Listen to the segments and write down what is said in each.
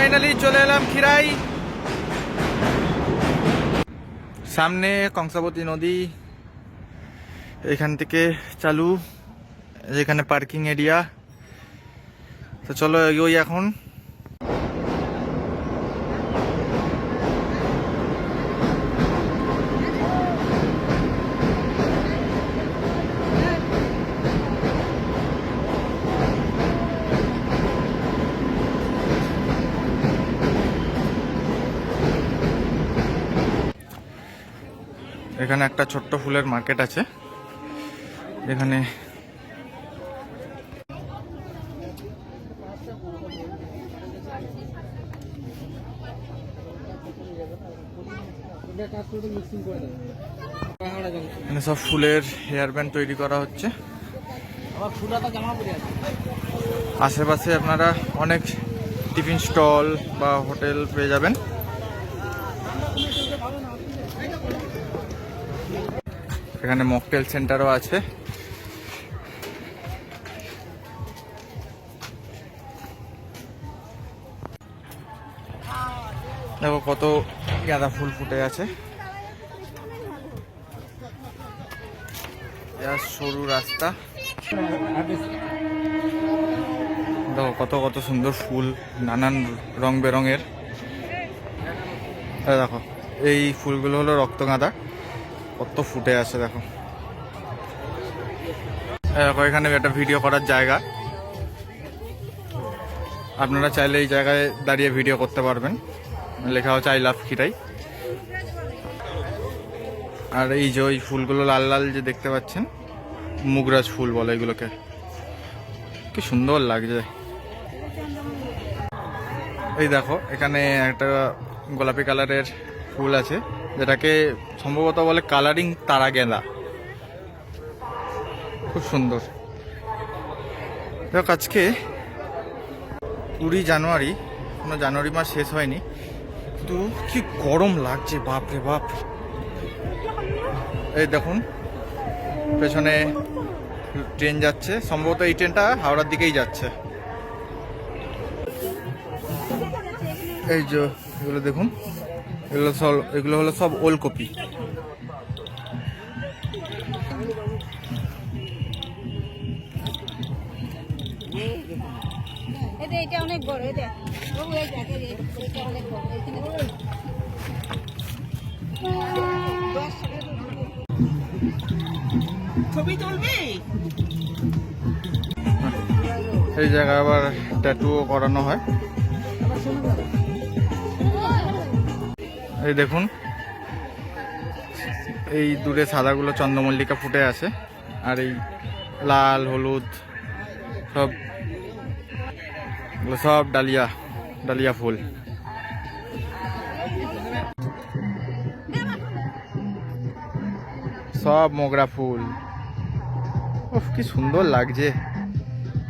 Finally চলে এলাম খিরাই। সামনে কংসাবতী নদী, এখান থেকে চালু, এখানে পার্কিং এরিয়া। তো চলো এগোই এখন। এখানে একটা ছোট্ট ফুলের মার্কেট আছে, এখানে সব ফুলের হেয়ার ব্যান্ড তৈরি করা হচ্ছে। আশেপাশে আপনারা অনেক টিফিন স্টল বা হোটেল পেয়ে যাবেন। এখানে মকটেল সেন্টারও আছে। দেখো কত গাঁদা ফুল ফুটে আছে। সরু রাস্তা, দেখো কত কত সুন্দর ফুল, নানান রং বেরঙের। দেখো এই ফুলগুলো হলো রক্তগাঁদা, কত ফুটে আছে দেখো। দেখো এখানে একটা ভিডিও করার জায়গা, আপনারা চাইলে এই জায়গায় দাঁড়িয়ে ভিডিও করতে পারবেন। লেখা হচ্ছে আই লাভ খিরাই। আর এই যে ওই ফুলগুলো লাল লাল যে দেখতে পাচ্ছেন, মুগরাজ ফুল বলে এগুলোকে, কি সুন্দর লাগছে। এই দেখো এখানে একটা গোলাপি কালারের ফুল আছে, যেটাকে সম্ভবত বলে কালারিং তারা গেঁদা, খুব সুন্দর। দেখো আজকে 20 জানুয়ারি, কোনো জানুয়ারি মাস শেষ হয়নি, কিন্তু কি গরম লাগছে, বাপ রে বাপ। এই দেখুন পেছনে ট্রেন যাচ্ছে, সম্ভবত এই ট্রেনটা হাওড়ার দিকেই যাচ্ছে। এই যে এগুলো দেখুন, এগুলো হলো সব ওলকপি। এটা অনেক বড়, এটা অনেক বড়। ছবি তুলবি? এই জায়গায় আবার ট্যাটুও করানো হয়। এই দেখুন এই দূরে সাদাগুলো চন্দ্রমল্লিকা ফুটে আছে, আর এই লাল হলুদ সব সব ডালিয়া ডালিয়া ফুল। সব মোগরা ফুল, উফ কি সুন্দর লাগছে,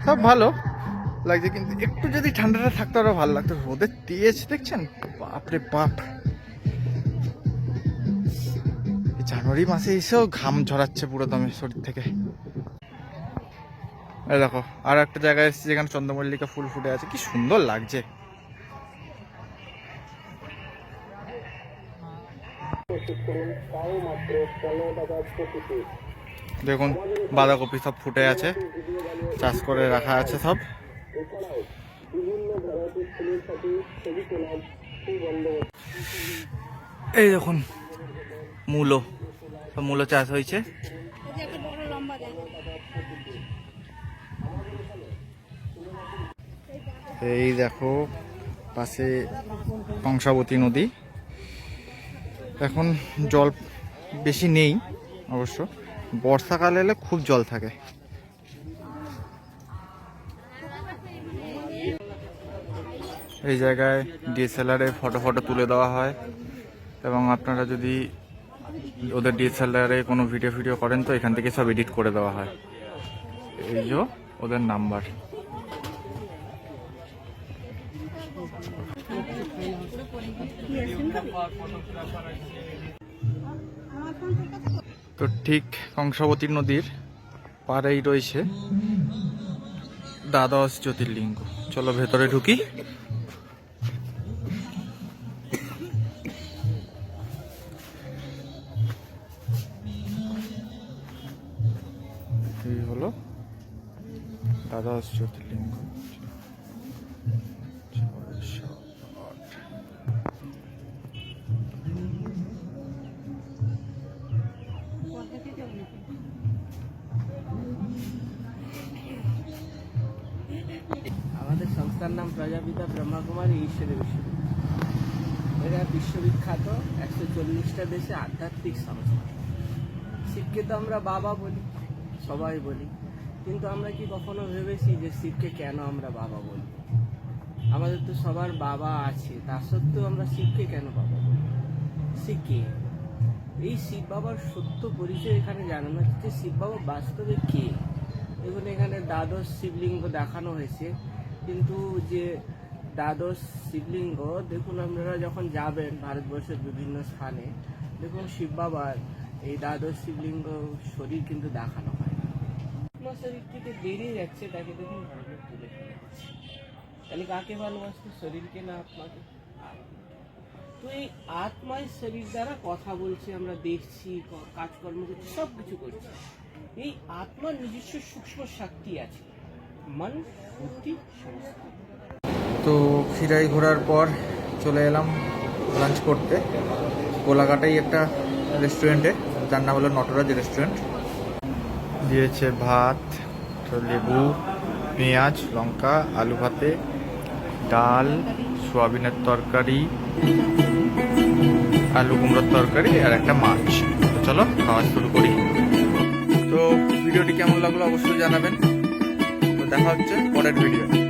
সব ভালো লাগছে, কিন্তু একটু যদি ঠান্ডাটা থাকতো আরো ভালো লাগতো। রোদের তেজ দেখছেন, বাপরে বাপ। জানুয়ারি মাসে এসেও ঘাম ঝরাচ্ছে পুরো দমে শরীর থেকে। এই দেখো আর একটা জায়গায় এসেছি যেখানে চন্দ্রমল্লিকা ফুল ফুটে আছে, কি সুন্দর লাগছে। দেখুন বাঁধাকপি সব ফুটে আছে, চাষ করে রাখা আছে সব। এই দেখুন মূলো, সব মূলো চাষ হয়েছে। এই দেখো পাশে কংসাবতী নদী, এখন জল বেশি নেই অবশ্য, বর্ষাকাল এলে খুব জল থাকে। এই জায়গায় ডিএসএলআরে ফটো তুলে দেওয়া হয়, এবং আপনারা যদি ওদের ডিএসএলআরে কোনো ভিডিও করেন তো এখান থেকে সব এডিট করে দেওয়া হয়। এই যে ওদের নাম্বার। তো ঠিক কংসাবতী নদীর পাড়েই রয়েছে দ্বাদশ জ্যোতির্লিঙ্গ। চলো ভেতরে ঢুকি। এই হলো দ্বাদশ জ্যোতির্লিঙ্গ। আমাদের সংস্থার নাম প্রজাপিতা ব্রহ্মকুমারী ঈশ্বরী বিশ্ববিদ্যালয়। এরা বিশ্ববিখ্যাত 140টা দেশে আধ্যাত্মিক সংস্থা। শিবকে তো আমরা বাবা বলি, সবাই বলি, কিন্তু আমরা কি কখনো ভেবেছি যে শিবকে কেন আমরা বাবা বলি? আমাদের তো সবার বাবা আছে, তা সত্ত্বেও আমরা শিবকে কেন বাবা বলি? শিব কে? এই শিব বাবার সত্য পরিচয় এখানে জানানো হচ্ছে। শিব বাবা বাস্তবে কে? দেখুন, এখানে দ্বাদশ শিবলিঙ্গ দেখানো হয়েছে, কিন্তু যে দ্বাদশ শিবলিঙ্গ, দেখুন আপনারা যখন যাবেন ভারতবর্ষের বিভিন্ন স্থানে, দেখুন শিব বাবার এই দ্বাদশ শিবলিঙ্গ শরীর কিন্তু দেখানো হয় না। আপনার শরীর থেকে বেরিয়ে যাচ্ছে, তাকে দেখুন ভালো তুলে ফেলা হচ্ছে। তাহলে কাকে ভালোবাসতো? শরীরকে না আত্মাকে? তো এই আত্মায় শরীর দ্বারা কথা বলছে, আমরা দেখছি, কাজকর্ম করছি, সব কিছু করছি। এই আত্মার নিজস্ব সূক্ষ্ম শক্তি আছে, মন, বুদ্ধি, সংস্কার। তো খিরাই ঘোরার পর চলে এলাম লাঞ্চ করতে কোলাঘাটেই একটা রেস্টুরেন্টে, যার নাম হলো নটরাজ রেস্টুরেন্ট। দিয়েছে ভাত, লেবু, পেঁয়াজ, লঙ্কা, আলু ভাতে, ডাল, সোয়াবিনের তরকারি, আলু কুমড়োর তরকারি আর একটা মাছ। তো চলো খাওয়া শুরু করি। তো ভিডিওটি কেমন লাগলো অবশ্যই জানাবেন। তো দেখা হচ্ছে পরের ভিডিও।